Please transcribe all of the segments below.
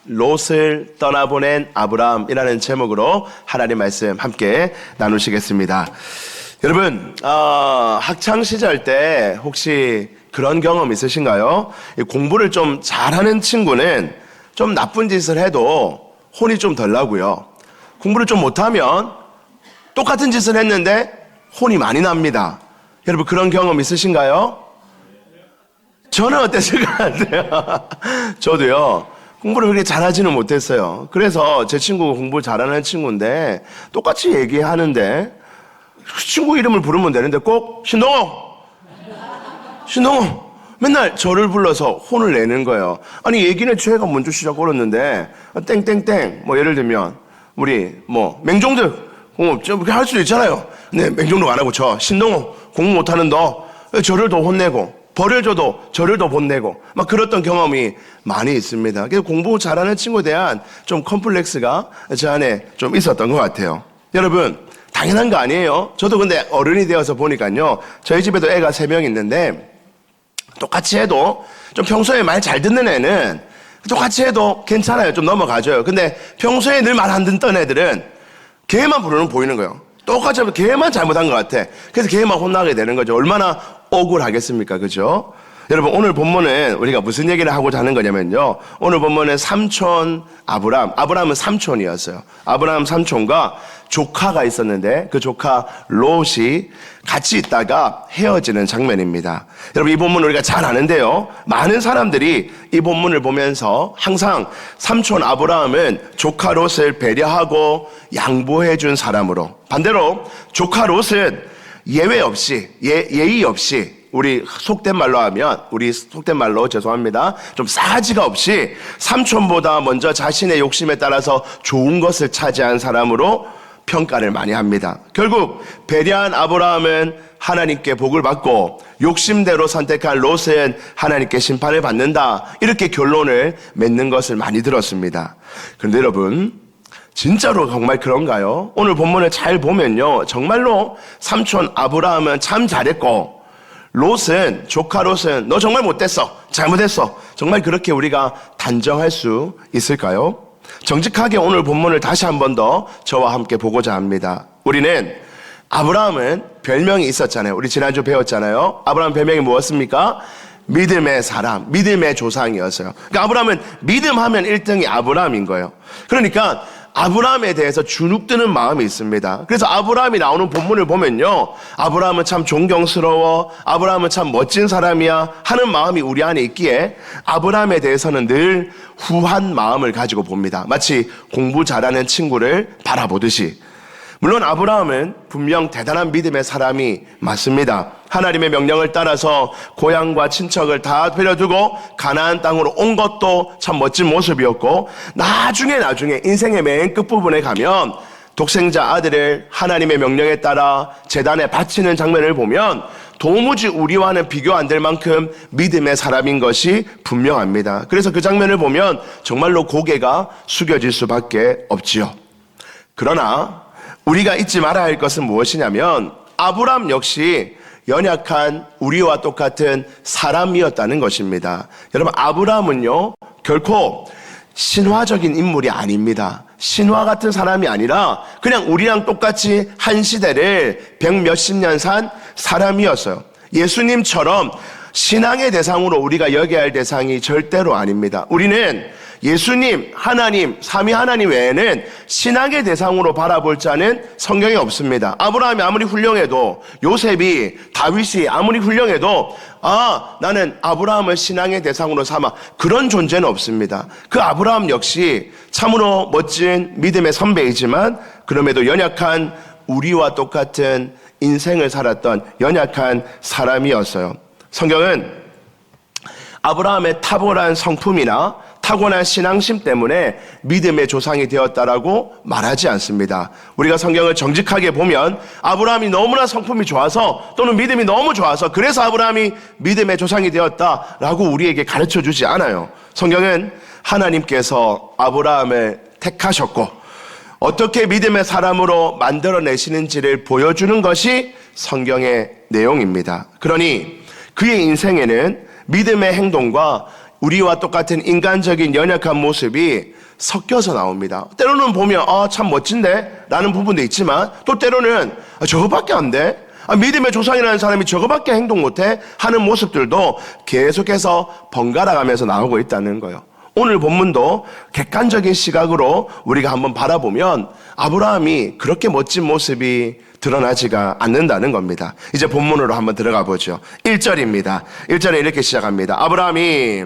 롯을 떠나보낸 아브라함이라는 제목으로 하나님 말씀 함께 나누시겠습니다. 여러분, 학창 시절 때 혹시 그런 경험 있으신가요? 공부를 좀 잘하는 친구는 좀 나쁜 짓을 해도 혼이 좀 덜 나고요. 공부를 좀 못하면 똑같은 짓을 했는데 혼이 많이 납니다. 여러분, 그런 경험 있으신가요? 저는 어땠을 것 같아요? 저도요, 공부를 그렇게 잘하지는 못했어요. 그래서 제 친구가 공부 잘하는 친구인데 똑같이 얘기하는데 친구 이름을 부르면 되는데 꼭 신동호 맨날 저를 불러서 혼을 내는 거예요. 아니, 얘기는 제가 먼저 시작했는데 땡땡땡, 뭐 예를 들면 우리 뭐 맹종들 좀 할 수도 있잖아요. 네, 맹종도 안 하고 저 신동호 공부 못하는 너, 저를 더 혼내고 벌을 줘도 저를 더 혼내고 막 그랬던 경험이 많이 있습니다. 그래서 공부 잘하는 친구에 대한 좀 컴플렉스가 제 안에 좀 있었던 것 같아요. 여러분, 당연한 거 아니에요. 저도 근데 어른이 되어서 보니까요, 저희 집에도 애가 3명 있는데 똑같이 해도 좀 평소에 말 잘 듣는 애는 똑같이 해도 괜찮아요. 좀 넘어가줘요. 근데 평소에 늘 말 안 듣던 애들은 걔만 부르는 보이는 거예요. 똑같이 하면 걔만 잘못한 것 같아. 그래서 걔만 혼나게 되는 거죠. 얼마나 억울하겠습니까? 그죠? 여러분, 오늘 본문은 우리가 무슨 얘기를 하고자 하는 거냐면요, 오늘 본문은 삼촌 아브라함은 삼촌이었어요. 아브라함 삼촌과 조카가 있었는데 그 조카 롯이 같이 있다가 헤어지는 장면입니다. 여러분, 이 본문 우리가 잘 아는데요, 많은 사람들이 이 본문을 보면서 항상 삼촌 아브라함은 조카 롯을 배려하고 양보해 준 사람으로, 반대로 조카 롯은 예외 없이 예의 없이, 우리 속된 말로 죄송합니다, 좀 싸가지가 없이 삼촌보다 먼저 자신의 욕심에 따라서 좋은 것을 차지한 사람으로 평가를 많이 합니다. 결국 배려한 아브라함은 하나님께 복을 받고 욕심대로 선택한 롯은 하나님께 심판을 받는다, 이렇게 결론을 맺는 것을 많이 들었습니다. 그런데 여러분, 진짜로 정말 그런가요? 오늘 본문을 잘 보면요, 정말로 삼촌 아브라함은 참 잘했고 조카 롯은 너 정말 못됐어, 잘못했어, 정말 그렇게 우리가 단정할 수 있을까요? 정직하게 오늘 본문을 다시 한 번 더 저와 함께 보고자 합니다. 우리는 아브라함은 별명이 있었잖아요. 우리 지난주 배웠잖아요. 아브라함 별명이 무엇입니까? 믿음의 사람, 믿음의 조상이었어요. 그러니까 아브라함은 믿음하면 1등이 아브라함인 거예요. 그러니까 아브라함에 대해서 주눅드는 마음이 있습니다. 그래서 아브라함이 나오는 본문을 보면요, 아브라함은 참 존경스러워, 아브라함은 참 멋진 사람이야 하는 마음이 우리 안에 있기에 아브라함에 대해서는 늘 후한 마음을 가지고 봅니다. 마치 공부 잘하는 친구를 바라보듯이. 물론 아브라함은 분명 대단한 믿음의 사람이 맞습니다. 하나님의 명령을 따라서 고향과 친척을 다 버려두고 가나안 땅으로 온 것도 참 멋진 모습이었고, 나중에 인생의 맨 끝부분에 가면 독생자 아들을 하나님의 명령에 따라 제단에 바치는 장면을 보면 도무지 우리와는 비교 안 될 만큼 믿음의 사람인 것이 분명합니다. 그래서 그 장면을 보면 정말로 고개가 숙여질 수밖에 없지요. 그러나 우리가 잊지 말아야 할 것은 무엇이냐면 아브라함 역시 연약한 우리와 똑같은 사람이었다는 것입니다. 여러분, 아브라함은요, 결코 신화적인 인물이 아닙니다. 신화 같은 사람이 아니라 그냥 우리랑 똑같이 한 시대를 100몇십 년 산 사람이었어요. 예수님처럼 신앙의 대상으로 우리가 여겨야 할 대상이 절대로 아닙니다. 우리는 예수님, 하나님, 삼위 하나님 외에는 신앙의 대상으로 바라볼 자는 성경에 없습니다. 아브라함이 아무리 훌륭해도, 요셉이, 다윗이 아무리 훌륭해도 나는 아브라함을 신앙의 대상으로 삼아, 그런 존재는 없습니다. 그 아브라함 역시 참으로 멋진 믿음의 선배이지만 그럼에도 연약한 우리와 똑같은 인생을 살았던 연약한 사람이었어요. 성경은 아브라함의 탁월한 성품이나 타고난 신앙심 때문에 믿음의 조상이 되었다라고 말하지 않습니다. 우리가 성경을 정직하게 보면 아브라함이 너무나 성품이 좋아서, 또는 믿음이 너무 좋아서 그래서 아브라함이 믿음의 조상이 되었다라고 우리에게 가르쳐 주지 않아요. 성경은 하나님께서 아브라함을 택하셨고 어떻게 믿음의 사람으로 만들어내시는지를 보여주는 것이 성경의 내용입니다. 그러니 그의 인생에는 믿음의 행동과 우리와 똑같은 인간적인 연약한 모습이 섞여서 나옵니다. 때로는 보면 참 멋진데 라는 부분도 있지만 또 때로는 저거밖에 안 돼? 믿음의 조상이라는 사람이 저거밖에 행동 못해? 하는 모습들도 계속해서 번갈아가면서 나오고 있다는 거예요. 오늘 본문도 객관적인 시각으로 우리가 한번 바라보면 아브라함이 그렇게 멋진 모습이 드러나지가 않는다는 겁니다. 이제 본문으로 한번 들어가 보죠. 1절입니다. 1절에 이렇게 시작합니다. 아브라함이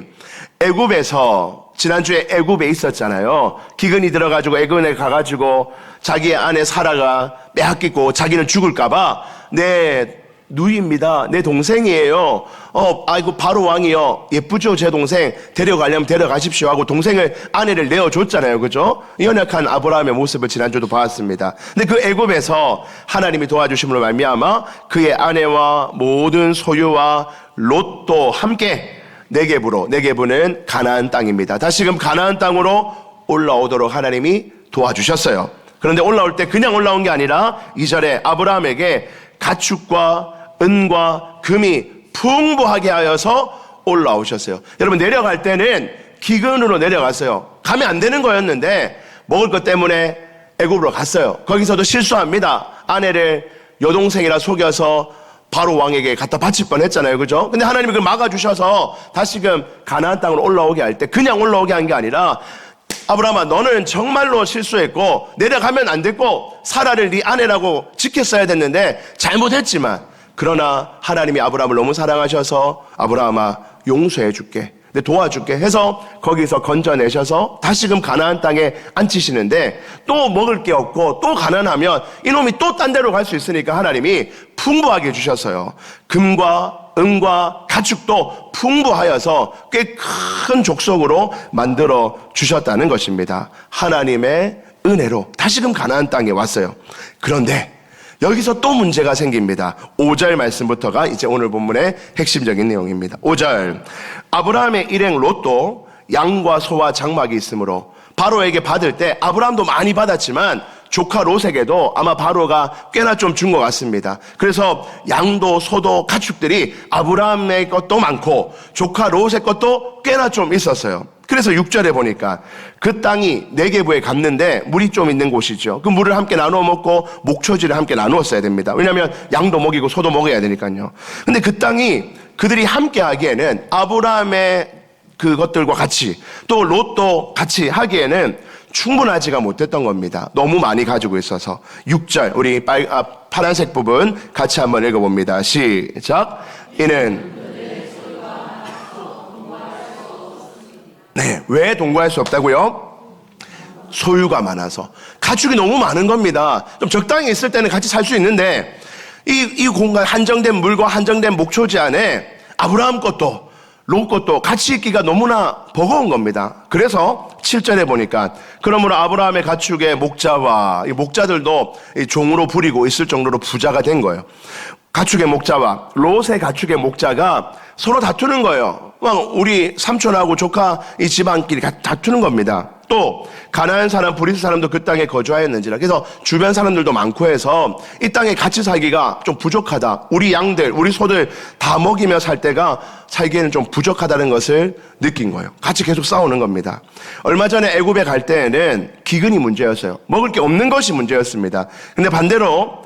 애굽에서 지난주에 애굽에 있었잖아요. 기근이 들어가지고 애굽에 가가지고 자기의 아내 사라가 빼앗기고 자기는 죽을까봐 내 누이입니다. 내 동생이에요. 아이고 바로 왕이요. 예쁘죠 제 동생. 데려가려면 데려가십시오 하고 동생을 아내를 내어줬잖아요. 그죠? 연약한 아브라함의 모습을 지난주도 봤습니다. 근데 그 애굽에서 하나님이 도와주심으로 말미암아 그의 아내와 모든 소유와 롯도 함께 네게부는 가나안 땅입니다. 다시금 가나안 땅으로 올라오도록 하나님이 도와주셨어요. 그런데 올라올 때 그냥 올라온 게 아니라 2절에 아브라함에게 가축과 은과 금이 풍부하게 하여서 올라오셨어요. 여러분 내려갈 때는 기근으로 내려갔어요. 가면 안 되는 거였는데 먹을 것 때문에 애굽으로 갔어요. 거기서도 실수합니다. 아내를 여동생이라 속여서 바로 왕에게 갖다 바칠 뻔했잖아요. 그죠? 근데 하나님이 그걸 막아주셔서 다시금 가나안 땅으로 올라오게 할 때 그냥 올라오게 한 게 아니라 아브라함아 너는 정말로 실수했고 내려가면 안 됐고 사라를 네 아내라고 지켰어야 됐는데 잘못했지만 그러나 하나님이 아브라함을 너무 사랑하셔서 아브라함아 용서해 줄게 내 도와줄게 해서 거기서 건져내셔서 다시금 가나안 땅에 앉히시는데 또 먹을 게 없고 또 가난하면 이놈이 또 딴 데로 갈 수 있으니까 하나님이 풍부하게 주셨어요. 금과 은과 가축도 풍부하여서 꽤 큰 족속으로 만들어 주셨다는 것입니다. 하나님의 은혜로 다시금 가나안 땅에 왔어요. 그런데 여기서 또 문제가 생깁니다. 5절 말씀부터가 이제 오늘 본문의 핵심적인 내용입니다. 5절 아브라함의 일행 롯도 양과 소와 장막이 있으므로 바로에게 받을 때 아브라함도 많이 받았지만 조카 롯에게도 아마 바로가 꽤나 좀 준 것 같습니다. 그래서 양도 소도 가축들이 아브라함의 것도 많고 조카 롯의 것도 꽤나 좀 있었어요. 그래서 6절에 보니까 그 땅이 네게부에 갔는데 물이 좀 있는 곳이죠. 그 물을 함께 나누어 먹고 목초지를 함께 나누었어야 됩니다. 왜냐하면 양도 먹이고 소도 먹어야 되니까요. 근데 그 땅이 그들이 함께 하기에는 아브라함의 그것들과 같이 또 롯도 같이 하기에는 충분하지가 못했던 겁니다. 너무 많이 가지고 있어서. 6절 우리 파란색 부분 같이 한번 읽어봅니다. 시작. 이는 왜 동거할 수 없다고요? 소유가 많아서. 가축이 너무 많은 겁니다. 좀 적당히 있을 때는 같이 살 수 있는데 이 공간 한정된 물과 한정된 목초지 안에 아브라함 것도 롯 것도 같이 있기가 너무나 버거운 겁니다. 그래서 7절에 보니까 그러므로 아브라함의 가축의 목자와 이 목자들도 종으로 부리고 있을 정도로 부자가 된 거예요. 가축의 목자와 롯의 가축의 목자가 서로 다투는 거예요. 우리 삼촌하고 조카 이 집안끼리 다투는 겁니다. 또 가나안 사람, 브리스 사람도 그 땅에 거주하였는지라. 그래서 주변 사람들도 많고 해서 이 땅에 같이 살기가 좀 부족하다. 우리 양들, 우리 소들 다 먹이며 살 때가 살기에는 좀 부족하다는 것을 느낀 거예요. 같이 계속 싸우는 겁니다. 얼마 전에 애굽에 갈 때에는 기근이 문제였어요. 먹을 게 없는 것이 문제였습니다. 근데 반대로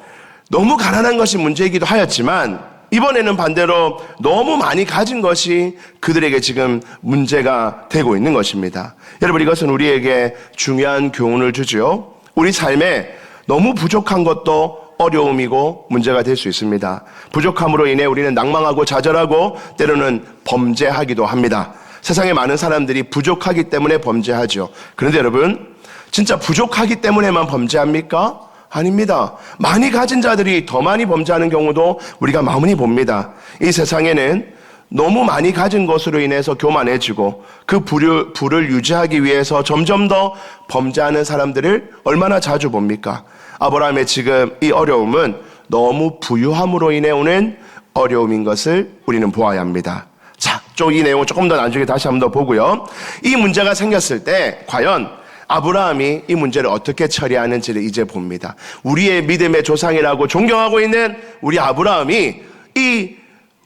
너무 가난한 것이 문제이기도 하였지만 이번에는 반대로 너무 많이 가진 것이 그들에게 지금 문제가 되고 있는 것입니다. 여러분 이것은 우리에게 중요한 교훈을 주죠. 우리 삶에 너무 부족한 것도 어려움이고 문제가 될 수 있습니다. 부족함으로 인해 우리는 낭망하고 좌절하고 때로는 범죄하기도 합니다. 세상에 많은 사람들이 부족하기 때문에 범죄하죠. 그런데 여러분 진짜 부족하기 때문에만 범죄합니까? 아닙니다. 많이 가진 자들이 더 많이 범죄하는 경우도 우리가 많이 봅니다. 이 세상에는 너무 많이 가진 것으로 인해서 교만해지고 그 부를 유지하기 위해서 점점 더 범죄하는 사람들을 얼마나 자주 봅니까? 아브라함의 지금 이 어려움은 너무 부유함으로 인해 오는 어려움인 것을 우리는 보아야 합니다. 자, 이 내용을 조금 더 나중에 다시 한번 더 보고요. 이 문제가 생겼을 때 과연 아브라함이 이 문제를 어떻게 처리하는지를 이제 봅니다. 우리의 믿음의 조상이라고 존경하고 있는 우리 아브라함이 이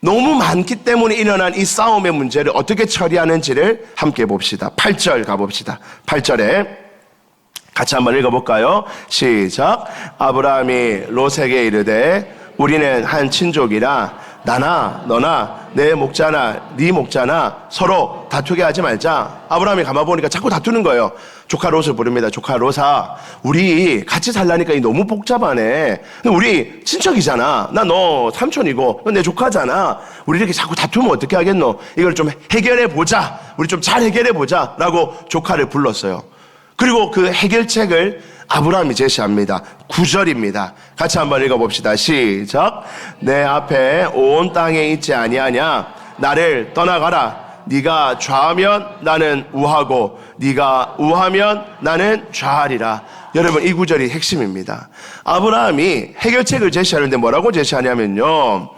너무 많기 때문에 일어난 이 싸움의 문제를 어떻게 처리하는지를 함께 봅시다. 8절 가봅시다. 8절에 같이 한번 읽어볼까요? 시작. 아브라함이 롯에게 이르되 우리는 한 친족이라 나나 너나 내 목자나 네 목자나 서로 다투게 하지 말자. 아브라함이 가만 보니까 자꾸 다투는 거예요. 조카 롯을 부릅니다. 조카 롯아, 우리 같이 살라니까 너무 복잡하네. 우리 친척이잖아. 나 너 삼촌이고 너 내 조카잖아. 우리 이렇게 자꾸 다투면 어떻게 하겠노? 이걸 좀 해결해 보자. 우리 좀 잘 해결해 보자 라고 조카를 불렀어요. 그리고 그 해결책을 아브라함이 제시합니다. 9절입니다. 같이 한번 읽어봅시다. 시작. 내 앞에 온 땅에 있지 아니하냐? 나를 떠나가라. 네가 좌하면 나는 우하고 네가 우하면 나는 좌하리라. 여러분, 이 구절이 핵심입니다. 아브라함이 해결책을 제시하는데 뭐라고 제시하냐면요,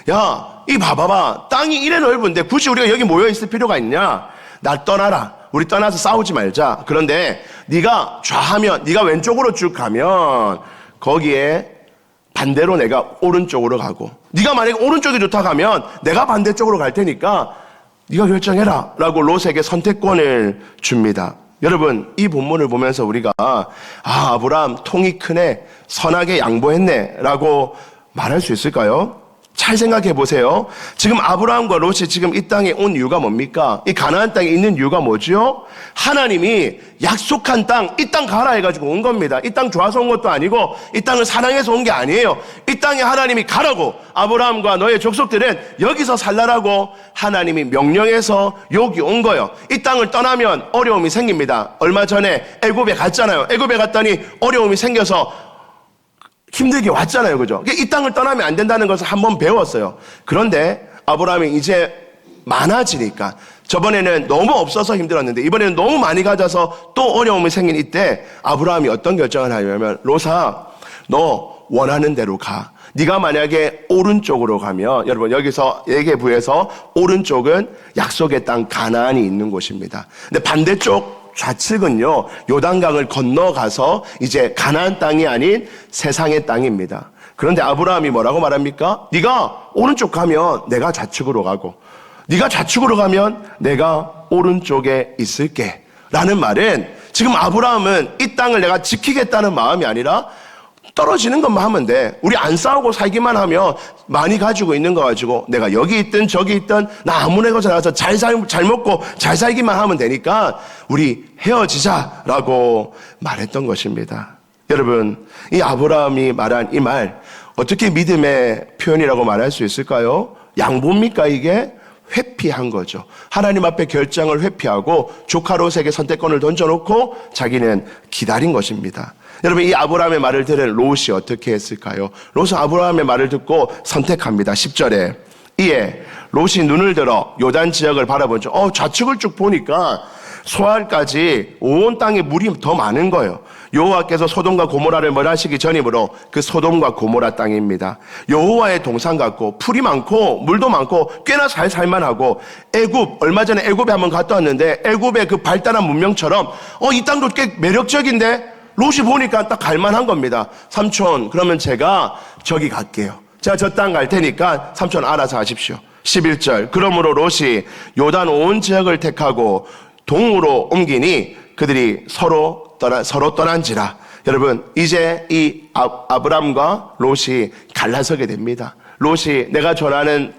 야, 이 봐봐봐, 땅이 이래 넓은데 굳이 우리가 여기 모여있을 필요가 있냐? 날 떠나라. 우리 떠나서 싸우지 말자. 그런데 네가 좌하면, 네가 왼쪽으로 쭉 가면 거기에 반대로 내가 오른쪽으로 가고, 네가 만약에 오른쪽이 좋다 가면 내가 반대쪽으로 갈 테니까 네가 결정해라 라고 롯에게 선택권을 줍니다. 여러분, 이 본문을 보면서 우리가 아브라함 통이 크네, 선하게 양보했네 라고 말할 수 있을까요? 잘 생각해 보세요. 지금 아브라함과 롯이 지금 이 땅에 온 이유가 뭡니까? 이 가나안 땅에 있는 이유가 뭐죠? 하나님이 약속한 땅, 이 땅 가라 해가지고 온 겁니다. 이 땅 좋아서 온 것도 아니고 이 땅을 사랑해서 온 게 아니에요. 이 땅에 하나님이 가라고, 아브라함과 너의 족속들은 여기서 살라라고 하나님이 명령해서 여기 온 거예요. 이 땅을 떠나면 어려움이 생깁니다. 얼마 전에 애굽에 갔잖아요. 애굽에 갔더니 어려움이 생겨서 힘들게 왔잖아요. 그죠? 이 땅을 떠나면 안 된다는 것을 한번 배웠어요. 그런데 아브라함이 이제 많아지니까, 저번에는 너무 없어서 힘들었는데 이번에는 너무 많이 가져서 또 어려움이 생긴 이때 아브라함이 어떤 결정을 하냐면, 롯아, 너 원하는 대로 가. 네가 만약에 오른쪽으로 가면, 여러분 여기서 예계부에서 오른쪽은 약속의 땅 가나안이 있는 곳입니다. 근데 반대쪽 좌측은요, 요단강을 건너가서 이제 가나안 땅이 아닌 세상의 땅입니다. 그런데 아브라함이 뭐라고 말합니까? 네가 오른쪽 가면 내가 좌측으로 가고, 네가 좌측으로 가면 내가 오른쪽에 있을게 라는 말은, 지금 아브라함은 이 땅을 내가 지키겠다는 마음이 아니라 떨어지는 것만 하면 돼. 우리 안 싸우고 살기만 하면 많이 가지고 있는 거 가지고 내가 여기 있든 저기 있든 나 아무나 곳에 나가서 잘 먹고 잘 살기만 하면 되니까 우리 헤어지자라고 말했던 것입니다. 여러분, 이 아브라함이 말한 이 말 어떻게 믿음의 표현이라고 말할 수 있을까요? 양보입니까 이게? 회피한 거죠. 하나님 앞에 결정을 회피하고 조카 롯에게 선택권을 던져놓고 자기는 기다린 것입니다. 여러분, 이 아브라함의 말을 들은 롯이 어떻게 했을까요? 롯은 아브라함의 말을 듣고 선택합니다. 10절에 이에 롯이 눈을 들어 요단 지역을 바라본 중 좌측을 쭉 보니까 소알까지 온 땅에 물이 더 많은 거예요. 여호와께서 소돔과 고모라를 멸하시기 전이므로 그 소돔과 고모라 땅입니다. 여호와의 동산 같고 풀이 많고 물도 많고 꽤나 잘 살만하고, 애굽, 얼마 전에 애굽에 한번 갔다 왔는데 애굽의 그 발달한 문명처럼 이 땅도 꽤 매력적인데, 롯이 보니까 딱 갈만한 겁니다. 삼촌, 그러면 제가 저기 갈게요. 제가 저 땅 갈 테니까 삼촌 알아서 하십시오. 11절 그러므로 롯이 요단 온 지역을 택하고 동으로 옮기니 그들이 서로 떠난지라. 여러분, 이제 이 아브람과 롯이 갈라서게 됩니다. 롯이 내가 전하는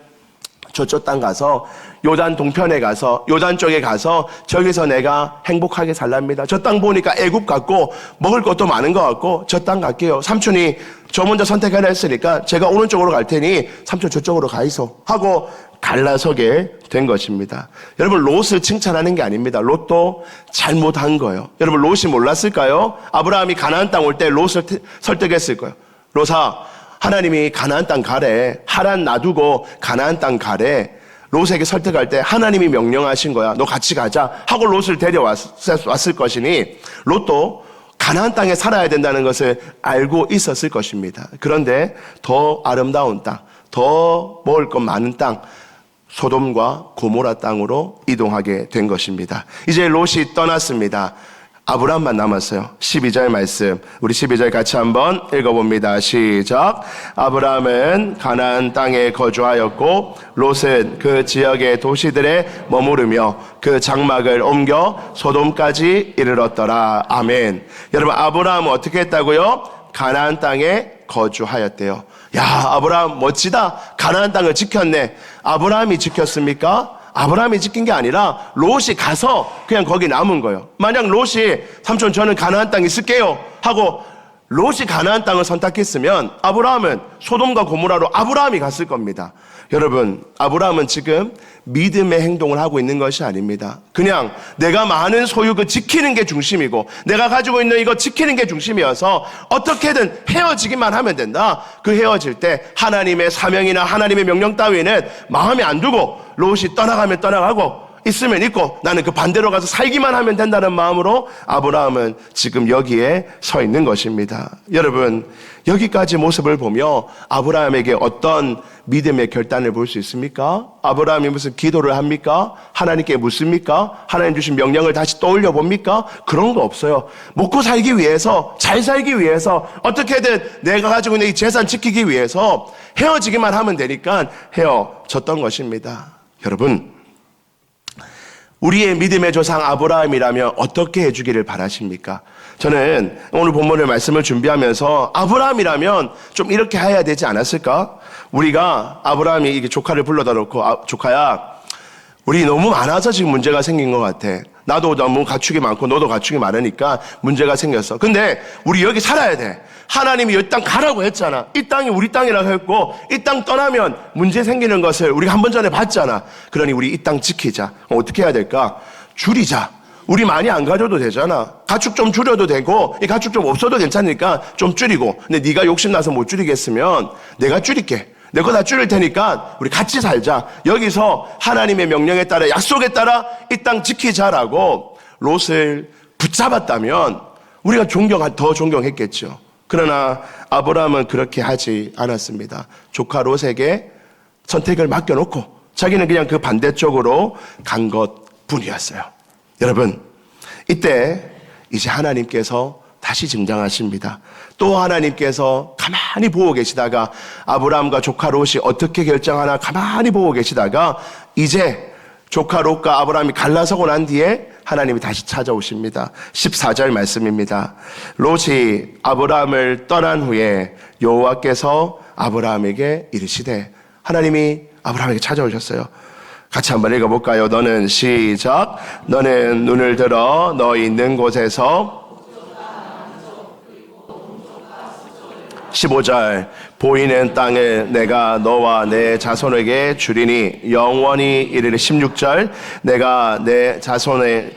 저쪽 땅 가서 요단 동편에 가서 요단 쪽에 가서 저기서 내가 행복하게 살랍니다. 저 땅 보니까 애굽 같고 먹을 것도 많은 것 같고 저 땅 갈게요. 삼촌이 저 먼저 선택하라 했으니까 제가 오른쪽으로 갈 테니 삼촌 저쪽으로 가이소 하고 갈라서게 된 것입니다. 여러분, 롯을 칭찬하는 게 아닙니다. 롯도 잘못한 거예요. 여러분, 롯이 몰랐을까요? 아브라함이 가나안 땅 올 때 롯을 설득했을 거예요. 롯아, 하나님이 가나안 땅 가래. 하란 놔두고 가나안 땅 가래. 롯에게 설득할 때 하나님이 명령하신 거야. 너 같이 가자 하고 롯을 데려왔을 것이니 롯도 가나안 땅에 살아야 된다는 것을 알고 있었을 것입니다. 그런데 더 아름다운 땅, 더 먹을 것 많은 땅, 소돔과 고모라 땅으로 이동하게 된 것입니다. 이제 롯이 떠났습니다. 아브라함만 남았어요. 12절 말씀. 우리 12절 같이 한번 읽어봅니다. 시작. 아브라함은 가나안 땅에 거주하였고 롯은 그 지역의 도시들에 머무르며 그 장막을 옮겨 소돔까지 이르렀더라. 아멘. 여러분, 아브라함은 어떻게 했다고요? 가나안 땅에 거주하였대요. 야, 아브라함 멋지다. 가나안 땅을 지켰네. 아브라함이 지켰습니까? 아브라함이 지킨 게 아니라 롯이 가서 그냥 거기 남은 거예요. 만약 롯이 삼촌 저는 가나안 땅에 있을게요 하고 롯이 가나안 땅을 선택했으면 아브라함은 소돔과 고모라로 아브라함이 갔을 겁니다. 여러분, 아브라함은 지금 믿음의 행동을 하고 있는 것이 아닙니다. 그냥 내가 많은 소유 그 지키는 게 중심이고 내가 가지고 있는 이거 지키는 게 중심이어서 어떻게든 헤어지기만 하면 된다. 그 헤어질 때 하나님의 사명이나 하나님의 명령 따위는 마음에 안 두고 롯이 떠나가면 떠나가고 있으면 있고 나는 그 반대로 가서 살기만 하면 된다는 마음으로 아브라함은 지금 여기에 서 있는 것입니다. 여러분, 여기까지 모습을 보며 아브라함에게 어떤 믿음의 결단을 볼 수 있습니까? 아브라함이 무슨 기도를 합니까? 하나님께 묻습니까? 하나님 주신 명령을 다시 떠올려 봅니까? 그런 거 없어요. 먹고 살기 위해서, 잘 살기 위해서, 어떻게든 내가 가지고 있는 이 재산 지키기 위해서 헤어지기만 하면 되니까 헤어졌던 것입니다. 여러분, 우리의 믿음의 조상 아브라함이라면 어떻게 해주기를 바라십니까? 저는 오늘 본문의 말씀을 준비하면서 아브라함이라면 좀 이렇게 해야 되지 않았을까? 우리가 아브라함이 이게 조카를 불러다 놓고 조카야, 우리 너무 많아서 지금 문제가 생긴 것 같아. 나도 너무 가축이 많고 너도 가축이 많으니까 문제가 생겼어. 근데 우리 여기 살아야 돼. 하나님이 이 땅 가라고 했잖아. 이 땅이 우리 땅이라고 했고 이 땅 떠나면 문제 생기는 것을 우리가 한 번 전에 봤잖아. 그러니 우리 이 땅 지키자. 어떻게 해야 될까? 줄이자. 우리 많이 안 가져도 되잖아. 가축 좀 줄여도 되고 이 가축 좀 없어도 괜찮으니까 좀 줄이고. 근데 네가 욕심나서 못 줄이겠으면 내가 줄일게. 내 거 다 줄일 테니까 우리 같이 살자. 여기서 하나님의 명령에 따라 약속에 따라 이 땅 지키자라고 롯을 붙잡았다면 우리가 더 존경했겠죠. 그러나 아브라함은 그렇게 하지 않았습니다. 조카 롯에게 선택을 맡겨놓고 자기는 그냥 그 반대쪽으로 간 것뿐이었어요. 여러분, 이때 이제 하나님께서 다시 등장하십니다. 또 하나님께서 가만히 보고 계시다가 아브라함과 조카 롯이 어떻게 결정하나 가만히 보고 계시다가 이제 조카 롯과 아브라함이 갈라서고 난 뒤에 하나님이 다시 찾아오십니다. 14절 말씀입니다. 롯이 아브라함을 떠난 후에 여호와께서 아브라함에게 이르시되, 하나님이 아브라함에게 찾아오셨어요. 같이 한번 읽어볼까요? 너는 시작. 너는 눈을 들어 너 있는 곳에서 15절 보이는 땅을 내가 너와 내 자손에게 주리니 영원히 이르리. 16절 내가 내 자손에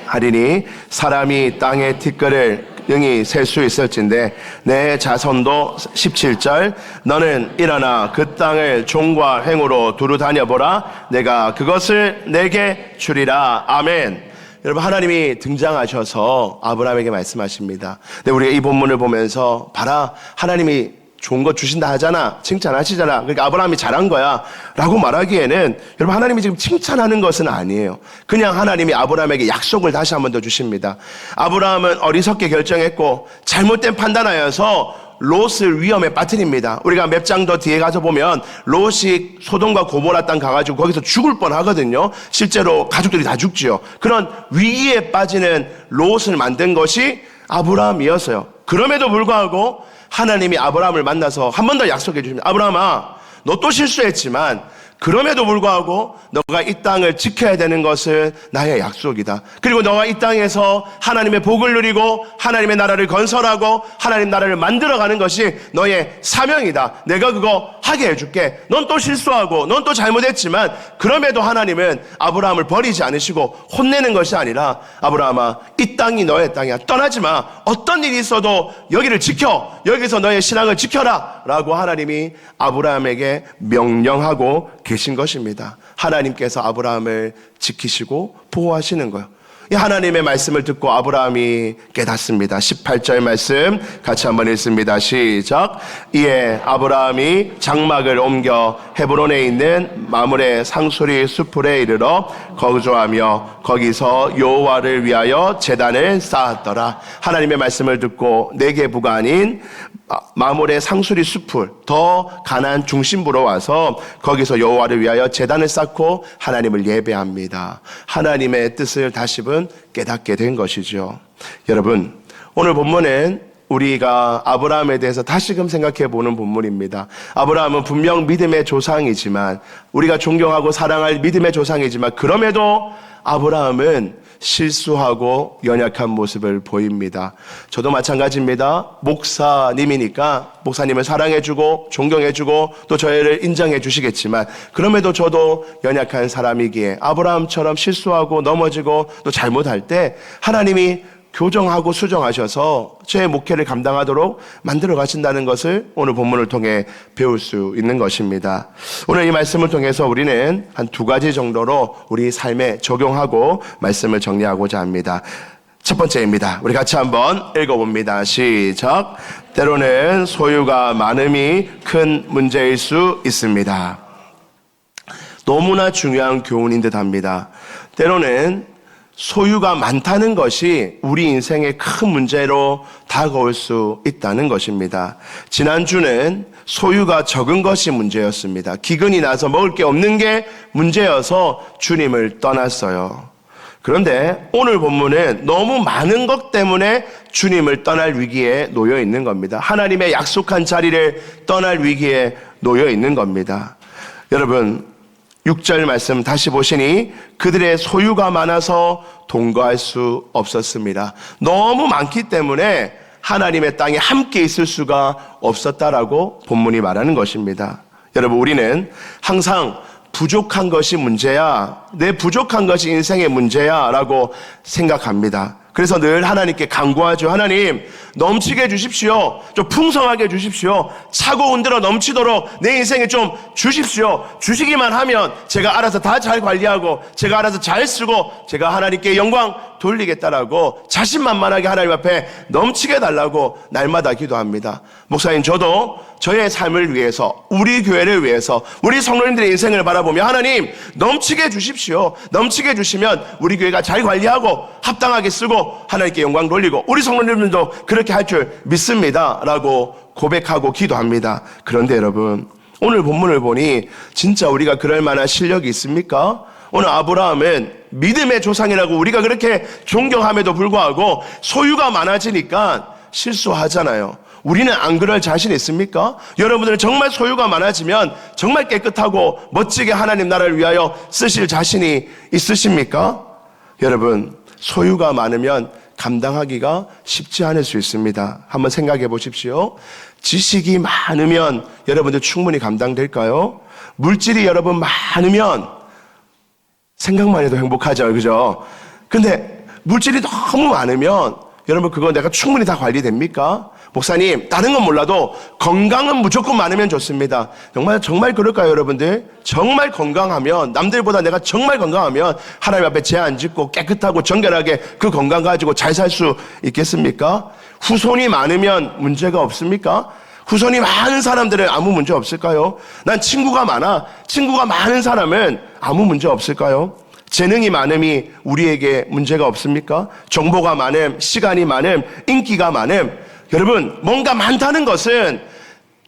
하리니 사람이 땅의 티끌을 능히 셀 수 있을진데 내 자손도. 17절 너는 일어나 그 땅을 종과 행으로 두루 다녀보라. 내가 그것을 내게 주리라. 아멘. 여러분, 하나님이 등장하셔서 아브라함에게 말씀하십니다. 근데 우리가 이 본문을 보면서 봐라, 하나님이 좋은 거 주신다 하잖아, 칭찬하시잖아, 그러니까 아브라함이 잘한 거야 라고 말하기에는 여러분, 하나님이 지금 칭찬하는 것은 아니에요. 그냥 하나님이 아브라함에게 약속을 다시 한 번 더 주십니다. 아브라함은 어리석게 결정했고 잘못된 판단하여서 롯을 위험에 빠뜨립니다. 우리가 몇 장 더 뒤에 가서 보면 롯이 소돔과 고모라 땅 가가지고 거기서 죽을 뻔하거든요. 실제로 가족들이 다 죽지요. 그런 위기에 빠지는 롯을 만든 것이 아브라함이었어요. 그럼에도 불구하고 하나님이 아브라함을 만나서 한 번 더 약속해 주십니다. 아브라함아, 너 또 실수했지만 그럼에도 불구하고 너가 이 땅을 지켜야 되는 것은 나의 약속이다. 그리고 너가 이 땅에서 하나님의 복을 누리고 하나님의 나라를 건설하고 하나님 나라를 만들어가는 것이 너의 사명이다. 내가 그거 하게 해줄게. 넌 또 실수하고 넌 또 잘못했지만 그럼에도 하나님은 아브라함을 버리지 않으시고 혼내는 것이 아니라, 아브라함아, 이 땅이 너의 땅이야. 떠나지 마. 어떤 일이 있어도 여기를 지켜. 여기서 너의 신앙을 지켜라 라고 하나님이 아브라함에게 명령하고 계신 것입니다. 하나님께서 아브라함을 지키시고 보호하시는 거예요. 이 하나님의 말씀을 듣고 아브라함이 깨닫습니다. 18절 말씀 같이 한번 읽습니다. 시작. 이에 아브라함이 장막을 옮겨 헤브론에 있는 마므레 상수리 숲풀에 이르러 거주하며 거기서 여호와를 위하여 제단을 쌓았더라. 하나님의 말씀을 듣고 네게부가 아닌 마므레 상수리 숲을 더 가나안 중심부로 와서 거기서 여호와를 위하여 제단을 쌓고 하나님을 예배합니다. 하나님의 뜻을 다시금 깨닫게 된 것이죠. 여러분, 오늘 본문은 우리가 아브라함에 대해서 다시금 생각해 보는 본문입니다. 아브라함은 분명 믿음의 조상이지만, 우리가 존경하고 사랑할 믿음의 조상이지만, 그럼에도 아브라함은 실수하고 연약한 모습을 보입니다. 저도 마찬가지입니다. 목사님이니까 목사님을 사랑해주고 존경해주고 또 저희를 인정해 주시겠지만, 그럼에도 저도 연약한 사람이기에 아브라함처럼 실수하고 넘어지고 또 잘못할 때 하나님이 교정하고 수정하셔서 제 목회를 감당하도록 만들어 가신다는 것을 오늘 본문을 통해 배울 수 있는 것입니다. 오늘 이 말씀을 통해서 우리는 한 두 가지 정도로 우리 삶에 적용하고 말씀을 정리하고자 합니다. 첫 번째입니다. 우리 같이 한번 읽어봅니다. 시작. 때로는 소유가 많음이 큰 문제일 수 있습니다. 너무나 중요한 교훈인 듯 합니다. 때로는 소유가 많다는 것이 우리 인생의 큰 문제로 다가올 수 있다는 것입니다. 지난주는 소유가 적은 것이 문제였습니다. 기근이 나서 먹을 게 없는 게 문제여서 주님을 떠났어요. 그런데 오늘 본문은 너무 많은 것 때문에 주님을 떠날 위기에 놓여 있는 겁니다. 하나님의 약속한 자리를 떠날 위기에 놓여 있는 겁니다. 여러분, 6절 말씀 다시 보시니 그들의 소유가 많아서 동거할 수 없었습니다. 너무 많기 때문에 하나님의 땅에 함께 있을 수가 없었다라고 본문이 말하는 것입니다. 여러분, 우리는 항상 부족한 것이 문제야, 내 부족한 것이 인생의 문제야 라고 생각합니다. 그래서 늘 하나님께 간구하죠. 하나님, 넘치게 해주십시오. 좀 풍성하게 해주십시오. 차고 흔들어 넘치도록 내 인생에 좀 주십시오. 주시기만 하면 제가 알아서 다 잘 관리하고 제가 알아서 잘 쓰고 제가 하나님께 영광 돌리겠다라고 자신만만하게 하나님 앞에 넘치게 해달라고 날마다 기도합니다. 목사님, 저도 저의 삶을 위해서, 우리 교회를 위해서, 우리 성도님들의 인생을 바라보며 하나님 넘치게 해주십시오. 넘치게 해주시면 우리 교회가 잘 관리하고 합당하게 쓰고 하나님께 영광 돌리고 우리 성도님들도 그렇게 할 줄 믿습니다 라고 고백하고 기도합니다. 그런데 여러분, 오늘 본문을 보니 진짜 우리가 그럴 만한 실력이 있습니까? 오늘 아브라함은 믿음의 조상이라고 우리가 그렇게 존경함에도 불구하고 소유가 많아지니까 실수하잖아요. 우리는 안 그럴 자신 있습니까? 여러분들은 정말 소유가 많아지면 정말 깨끗하고 멋지게 하나님 나라를 위하여 쓰실 자신이 있으십니까? 여러분, 소유가 많으면 감당하기가 쉽지 않을 수 있습니다. 한번 생각해 보십시오. 지식이 많으면 여러분들 충분히 감당될까요? 물질이 여러분 많으면 생각만 해도 행복하죠, 그죠? 근데 물질이 너무 많으면 여러분 그거 내가 충분히 다 관리됩니까? 목사님, 다른 건 몰라도 건강은 무조건 많으면 좋습니다. 정말 그럴까요, 여러분들? 정말 건강하면, 남들보다 내가 정말 건강하면 하나님 앞에 죄 안 짓고 깨끗하고 정결하게 그 건강 가지고 잘 살 수 있겠습니까? 후손이 많으면 문제가 없습니까? 후손이 많은 사람들은 아무 문제 없을까요? 난 친구가 많아. 친구가 많은 사람은 아무 문제 없을까요? 재능이 많음이 우리에게 문제가 없습니까? 정보가 많음, 시간이 많음, 인기가 많음. 여러분, 뭔가 많다는 것은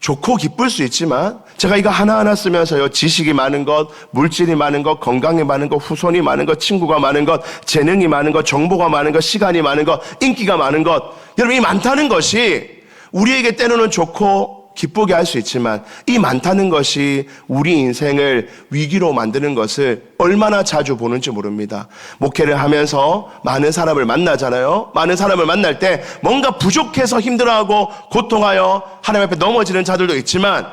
좋고 기쁠 수 있지만 제가 이거 하나하나 쓰면서요, 지식이 많은 것, 물질이 많은 것, 건강이 많은 것, 후손이 많은 것, 친구가 많은 것, 재능이 많은 것, 정보가 많은 것, 시간이 많은 것, 인기가 많은 것, 여러분, 이 많다는 것이 우리에게 때로는 좋고 기쁘게 할 수 있지만 이 많다는 것이 우리 인생을 위기로 만드는 것을 얼마나 자주 보는지 모릅니다. 목회를 하면서 많은 사람을 만나잖아요. 많은 사람을 만날 때 뭔가 부족해서 힘들어하고 고통하여 하나님 앞에 넘어지는 자들도 있지만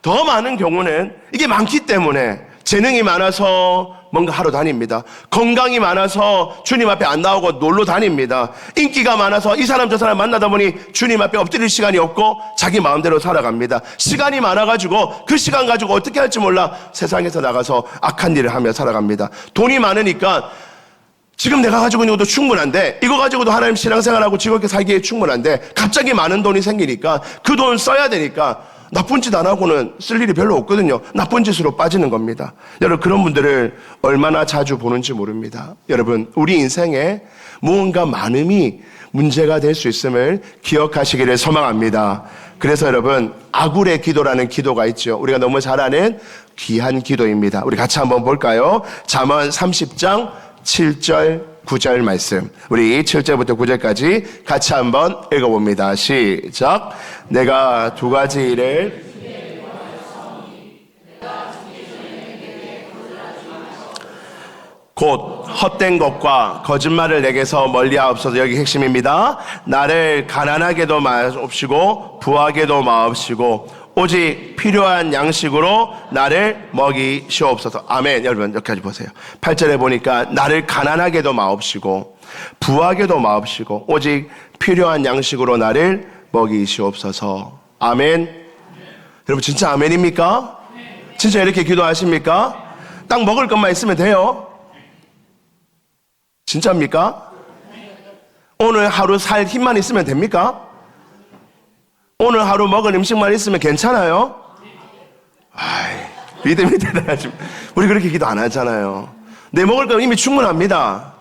더 많은 경우는 이게 많기 때문에 재능이 많아서 뭔가 하러 다닙니다. 건강이 많아서 주님 앞에 안 나오고 놀러 다닙니다. 인기가 많아서 이 사람 저 사람 만나다 보니 주님 앞에 엎드릴 시간이 없고 자기 마음대로 살아갑니다. 시간이 많아가지고 그 시간 가지고 어떻게 할지 몰라 세상에서 나가서 악한 일을 하며 살아갑니다. 돈이 많으니까 지금 내가 가지고 있는 것도 충분한데, 이거 가지고도 하나님 신앙생활하고 즐겁게 살기에 충분한데, 갑자기 많은 돈이 생기니까 그 돈 써야 되니까 나쁜 짓 안 하고는 쓸 일이 별로 없거든요. 나쁜 짓으로 빠지는 겁니다. 여러분, 그런 분들을 얼마나 자주 보는지 모릅니다. 여러분, 우리 인생에 무언가 많음이 문제가 될 수 있음을 기억하시기를 소망합니다. 그래서 여러분, 아굴의 기도라는 기도가 있죠. 우리가 너무 잘 아는 귀한 기도입니다. 우리 같이 한번 볼까요? 잠언 30장 7절 9절 말씀, 우리 7절부터 9절까지 같이 한번 읽어봅니다. 시작. 내가 두 가지 일을 곧 헛된 것과 거짓말을 내게서 멀리하옵소서. 여기 핵심입니다. 나를 가난하게도 마옵시고 부하게도 마옵시고 오직 필요한 양식으로 나를 먹이시옵소서. 아멘. 여러분, 여기까지 보세요. 8절에 보니까 나를 가난하게도 마옵시고 부하게도 마옵시고 오직 필요한 양식으로 나를 먹이시옵소서. 아멘. 여러분, 진짜 아멘입니까? 진짜 이렇게 기도하십니까? 딱 먹을 것만 있으면 돼요? 진짜입니까? 오늘 하루 살 힘만 있으면 됩니까? 오늘 하루 먹을 음식만 있으면 괜찮아요? 아이, 믿음이 대단하지. 우리 그렇게 기도 안 하잖아요. 내 먹을 건 이미 충분합니다.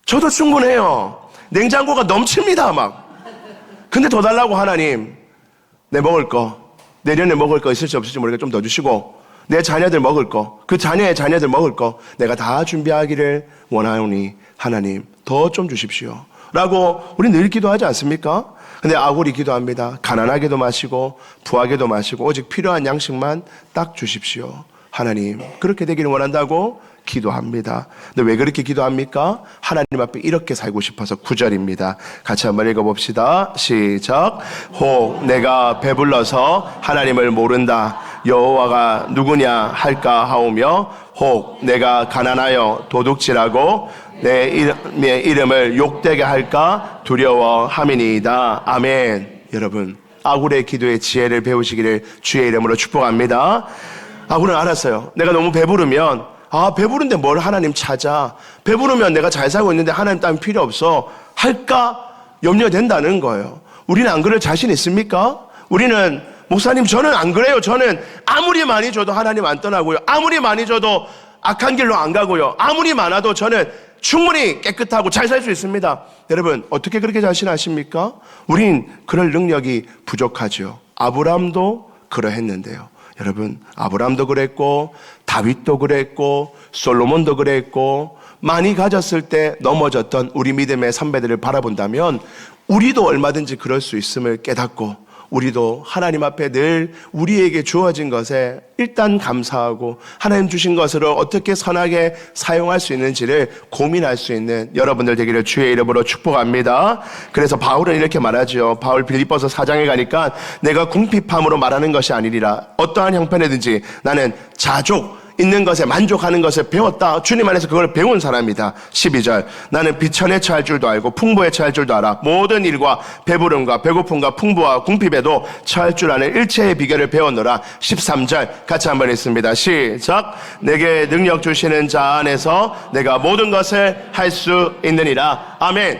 저도 충분해요. 냉장고가 넘칩니다, 막. 근데 더 달라고 하나님. 내 먹을 거, 내년에 먹을 거 있을지 없을지 모르겠 좀 더 주시고, 내 자녀들 먹을 거, 그 자녀의 자녀들 먹을 거 내가 다 준비하기를 원하오니 하나님 더 좀 주십시오 라고 우리 늘 기도하지 않습니까? 근데 아굴이 기도합니다. 가난하게도 마시고 부하게도 마시고 오직 필요한 양식만 딱 주십시오. 하나님, 그렇게 되기를 원한다고 기도합니다. 근데 왜 그렇게 기도합니까? 하나님 앞에 이렇게 살고 싶어서. 9절입니다. 같이 한번 읽어봅시다. 시작. 혹 내가 배불러서 하나님을 모른다. 여호와가 누구냐 할까 하오며 혹 내가 가난하여 도둑질하고 내 이름을 욕되게 할까 두려워함이니이다. 아멘. 여러분, 아굴의 기도의 지혜를 배우시기를 주의 이름으로 축복합니다. 아굴은 알았어요. 내가 너무 배부르면, 배부른데 뭘 하나님 찾아, 배부르면 내가 잘 살고 있는데 하나님 따윈 필요 없어 할까 염려된다는 거예요. 우리는 안 그럴 자신 있습니까? 우리는, 목사님 저는 안 그래요. 저는 아무리 많이 줘도 하나님 안 떠나고요, 아무리 많이 줘도 악한 길로 안 가고요, 아무리 많아도 저는 충분히 깨끗하고 잘 살 수 있습니다. 여러분, 어떻게 그렇게 자신하십니까? 우린 그럴 능력이 부족하죠. 아브라함도 그러했는데요. 여러분, 아브라함도 그랬고 다윗도 그랬고 솔로몬도 그랬고, 많이 가졌을 때 넘어졌던 우리 믿음의 선배들을 바라본다면 우리도 얼마든지 그럴 수 있음을 깨닫고, 우리도 하나님 앞에 늘 우리에게 주어진 것에 일단 감사하고 하나님 주신 것을 어떻게 선하게 사용할 수 있는지를 고민할 수 있는 여러분들 되기를 주의 이름으로 축복합니다. 그래서 바울은 이렇게 말하죠. 바울 빌립보서 4장에 가니까 내가 궁핍함으로 말하는 것이 아니리라. 어떠한 형편이든지 나는 자족 있는 것에 만족하는 것을 배웠다. 주님 안에서 그걸 배운 사람이다. 12절. 나는 비천에 처할 줄도 알고 풍부에 처할 줄도 알아. 모든 일과 배부름과 배고픔과 풍부와 궁핍에도 처할 줄 아는 일체의 비결을 배웠노라. 13절. 같이 한번 읽습니다. 시작. 내게 능력 주시는 자 안에서 내가 모든 것을 할 수 있느니라. 아멘.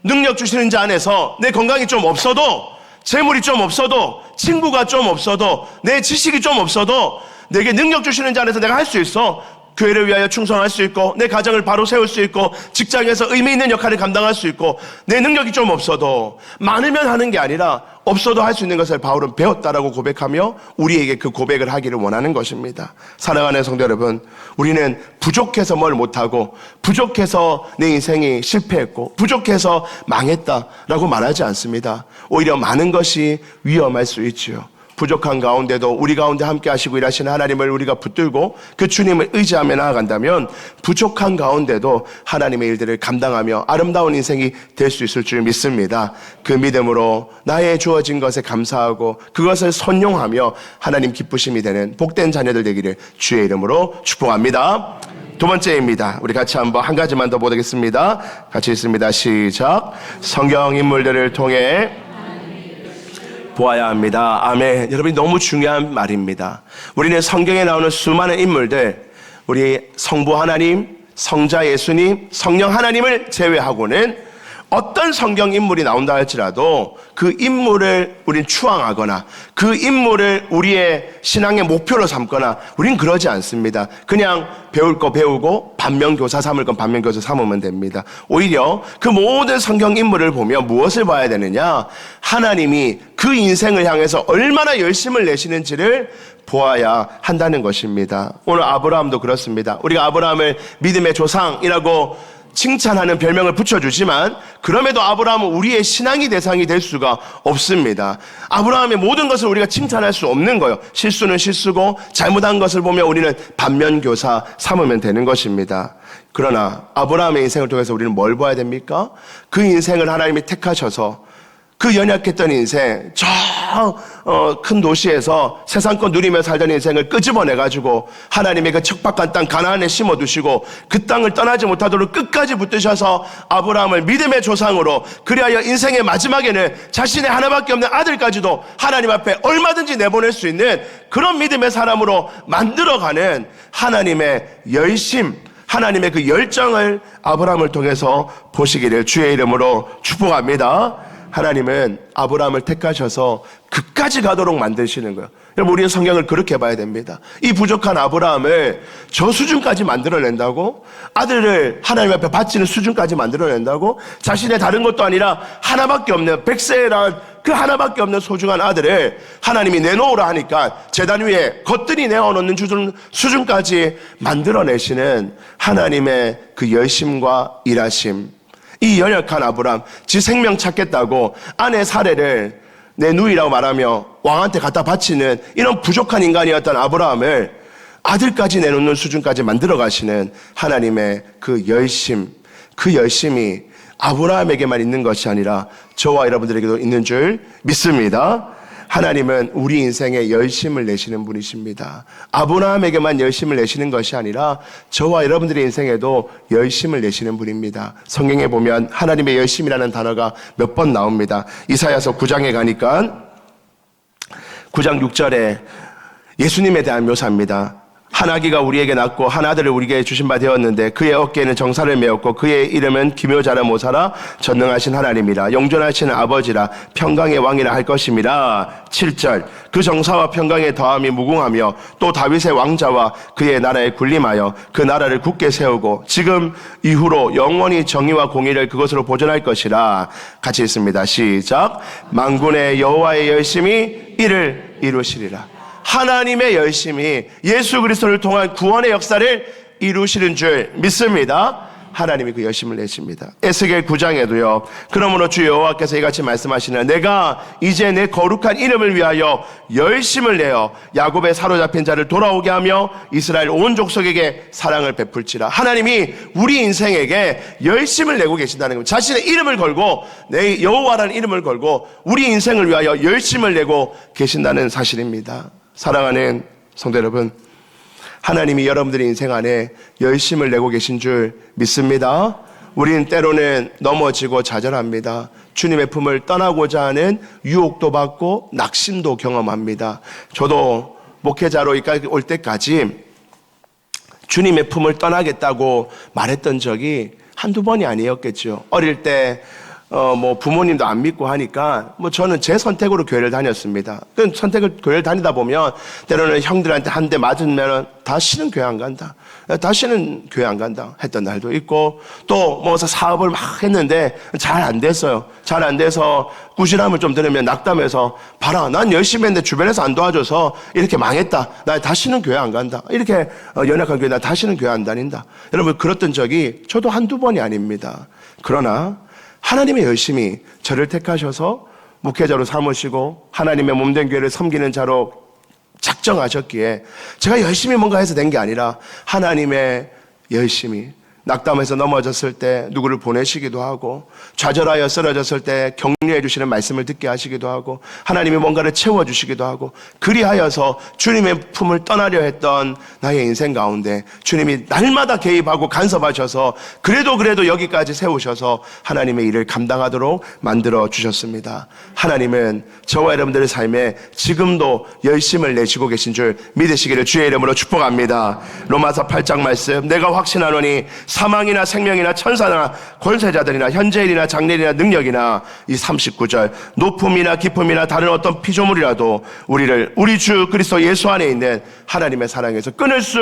능력 주시는 자 안에서 내 건강이 좀 없어도, 재물이 좀 없어도, 친구가 좀 없어도, 내 지식이 좀 없어도 내게 능력 주시는 자 안에서 내가 할 수 있어. 교회를 위하여 충성할 수 있고, 내 가정을 바로 세울 수 있고, 직장에서 의미 있는 역할을 감당할 수 있고, 내 능력이 좀 없어도, 많으면 하는 게 아니라 없어도 할 수 있는 것을 바울은 배웠다라고 고백하며 우리에게 그 고백을 하기를 원하는 것입니다. 사랑하는 성도 여러분, 우리는 부족해서 뭘 못하고, 부족해서 내 인생이 실패했고, 부족해서 망했다라고 말하지 않습니다. 오히려 많은 것이 위험할 수 있지요. 부족한 가운데도 우리 가운데 함께 하시고 일하시는 하나님을 우리가 붙들고 그 주님을 의지하며 나아간다면 부족한 가운데도 하나님의 일들을 감당하며 아름다운 인생이 될 수 있을 줄 믿습니다. 그 믿음으로 나의 주어진 것에 감사하고 그것을 선용하며 하나님 기쁘심이 되는 복된 자녀들 되기를 주의 이름으로 축복합니다. 두 번째입니다. 우리 같이 한번 한 가지만 더 보겠습니다. 같이 읽습니다. 시작. 성경 인물들을 통해 보아야 합니다. 아멘. 여러분이 너무 중요한 말입니다. 우리는 성경에 나오는 수많은 인물들, 우리 성부 하나님, 성자 예수님, 성령 하나님을 제외하고는 어떤 성경 인물이 나온다 할지라도 그 인물을 우린 추앙하거나 그 인물을 우리의 신앙의 목표로 삼거나 우린 그러지 않습니다. 그냥 배울 거 배우고 반면교사 삼을 건 반면교사 삼으면 됩니다. 오히려 그 모든 성경 인물을 보면 무엇을 봐야 되느냐? 하나님이 그 인생을 향해서 얼마나 열심을 내시는지를 보아야 한다는 것입니다. 오늘 아브라함도 그렇습니다. 우리가 아브라함을 믿음의 조상이라고 칭찬하는 별명을 붙여주지만 그럼에도 아브라함은 우리의 신앙의 대상이 될 수가 없습니다. 아브라함의 모든 것을 우리가 칭찬할 수 없는 거예요. 실수는 실수고 잘못한 것을 보면 우리는 반면교사 삼으면 되는 것입니다. 그러나 아브라함의 인생을 통해서 우리는 뭘 봐야 됩니까? 그 인생을 하나님이 택하셔서 그 연약했던 인생, 큰 도시에서 세상껏 누리며 살던 인생을 끄집어내가지고 하나님의 그 척박한 땅 가나안에 심어두시고 그 땅을 떠나지 못하도록 끝까지 붙드셔서 아브라함을 믿음의 조상으로, 그리하여 인생의 마지막에는 자신의 하나밖에 없는 아들까지도 하나님 앞에 얼마든지 내보낼 수 있는 그런 믿음의 사람으로 만들어가는 하나님의 열심, 하나님의 그 열정을 아브라함을 통해서 보시기를 주의 이름으로 축복합니다. 하나님은 아브라함을 택하셔서 그까지 가도록 만드시는 거예요. 여러분, 우리는 성경을 그렇게 봐야 됩니다. 이 부족한 아브라함을 저 수준까지 만들어낸다고? 아들을 하나님 앞에 바치는 수준까지 만들어낸다고? 자신의 다른 것도 아니라 하나밖에 없는 백세란 그 하나밖에 없는 소중한 아들을 하나님이 내놓으라 하니까 제단 위에 겉들이 내어놓는 수준까지 만들어내시는 하나님의 그 열심과 일하심, 이 연약한 아브라함, 지 생명 찾겠다고 아내 사례를 내 누이라고 말하며 왕한테 갖다 바치는 이런 부족한 인간이었던 아브라함을 아들까지 내놓는 수준까지 만들어 가시는 하나님의 그 열심, 그 열심이 아브라함에게만 있는 것이 아니라 저와 여러분들에게도 있는 줄 믿습니다. 하나님은 우리 인생에 열심을 내시는 분이십니다. 아브라함에게만 열심을 내시는 것이 아니라 저와 여러분들의 인생에도 열심을 내시는 분입니다. 성경에 보면 하나님의 열심이라는 단어가 몇 번 나옵니다. 이사야서 9장에 가니까 9장 6절에 예수님에 대한 묘사입니다. 한 아기가 우리에게 낳고 한 아들을 우리에게 주신 바 되었는데 그의 어깨에는 정사를 메었고 그의 이름은 기묘자라 모사라 전능하신 하나님이라 영존하신 아버지라 평강의 왕이라 할 것임이라. 7절 그 정사와 평강의 더함이 무궁하며 또 다윗의 왕자와 그의 나라에 군림하여 그 나라를 굳게 세우고 지금 이후로 영원히 정의와 공의를 그것으로 보존할 것이라. 같이 읽습니다. 시작. 만군의 여호와의 열심히 이를 이루시리라. 하나님의 열심이 예수 그리스도를 통한 구원의 역사를 이루시는 줄 믿습니다. 하나님이 그 열심을 내십니다. 에스겔 9장에도요. 그러므로 주 여호와께서 이같이 말씀하시는 내가 이제 내 거룩한 이름을 위하여 열심을 내어 야곱의 사로잡힌 자를 돌아오게 하며 이스라엘 온 족속에게 사랑을 베풀지라. 하나님이 우리 인생에게 열심을 내고 계신다는 겁니다. 자신의 이름을 걸고 내 여호와라는 이름을 걸고 우리 인생을 위하여 열심을 내고 계신다는 사실입니다. 사랑하는 성도 여러분, 하나님이 여러분들의 인생 안에 열심을 내고 계신 줄 믿습니다. 우리는 때로는 넘어지고 좌절합니다. 주님의 품을 떠나고자 하는 유혹도 받고 낙심도 경험합니다. 저도 목회자로 여기까지 올 때까지 주님의 품을 떠나겠다고 말했던 적이 한두 번이 아니었겠죠. 어릴 때 부모님도 안 믿고 하니까, 저는 제 선택으로 교회를 다녔습니다. 그 교회를 다니다 보면, 때로는 형들한테 한 대 맞으면, 다시는 교회 안 간다. 다시는 교회 안 간다. 했던 날도 있고, 또, 사업을 막 했는데, 잘 안 됐어요. 잘 안 돼서, 꾸지람을 좀 들으면 낙담해서, 봐라, 난 열심히 했는데 주변에서 안 도와줘서, 이렇게 망했다. 나 다시는 교회 안 간다. 이렇게, 연약한 교회, 나 다시는 교회 안 다닌다. 여러분, 그랬던 적이 저도 한두 번이 아닙니다. 그러나, 하나님의 열심히 저를 택하셔서 목회자로 삼으시고 하나님의 몸된 교회를 섬기는 자로 작정하셨기에 제가 열심히 뭔가 해서 된 게 아니라 하나님의 열심이 낙담해서 넘어졌을 때 누구를 보내시기도 하고, 좌절하여 쓰러졌을 때 격려해 주시는 말씀을 듣게 하시기도 하고, 하나님이 뭔가를 채워주시기도 하고, 그리하여서 주님의 품을 떠나려 했던 나의 인생 가운데 주님이 날마다 개입하고 간섭하셔서 그래도 여기까지 세우셔서 하나님의 일을 감당하도록 만들어 주셨습니다. 하나님은 저와 여러분들의 삶에 지금도 열심을 내시고 계신 줄 믿으시기를 주의 이름으로 축복합니다. 로마서 8장 말씀, 내가 확신하노니 사망이나 생명이나 천사나 권세자들이나 현재일이나 장래일이나 능력이나, 이 39절, 높음이나 깊음이나 다른 어떤 피조물이라도 우리를 우리 주 그리스도 예수 안에 있는 하나님의 사랑에서 끊을 수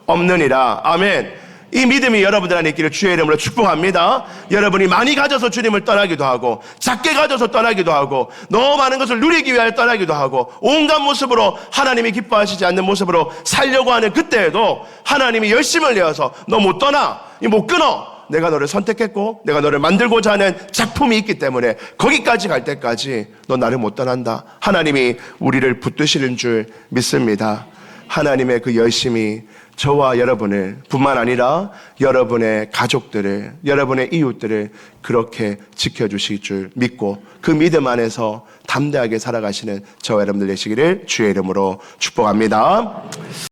없느니라. 아멘. 이 믿음이 여러분들 안에 있기를 주의 이름으로 축복합니다. 여러분이 많이 가져서 주님을 떠나기도 하고, 작게 가져서 떠나기도 하고, 너무 많은 것을 누리기 위하여 떠나기도 하고, 온갖 모습으로 하나님이 기뻐하시지 않는 모습으로 살려고 하는 그때에도 하나님이 열심을 내어서 너 못 떠나, 못 끊어, 내가 너를 선택했고 내가 너를 만들고자 하는 작품이 있기 때문에 거기까지 갈 때까지 너 나를 못 떠난다. 하나님이 우리를 붙드시는 줄 믿습니다. 하나님의 그 열심이 저와 여러분을 뿐만 아니라 여러분의 가족들을, 여러분의 이웃들을 그렇게 지켜주실 줄 믿고 그 믿음 안에서 담대하게 살아가시는 저와 여러분들 되시기를 주의 이름으로 축복합니다.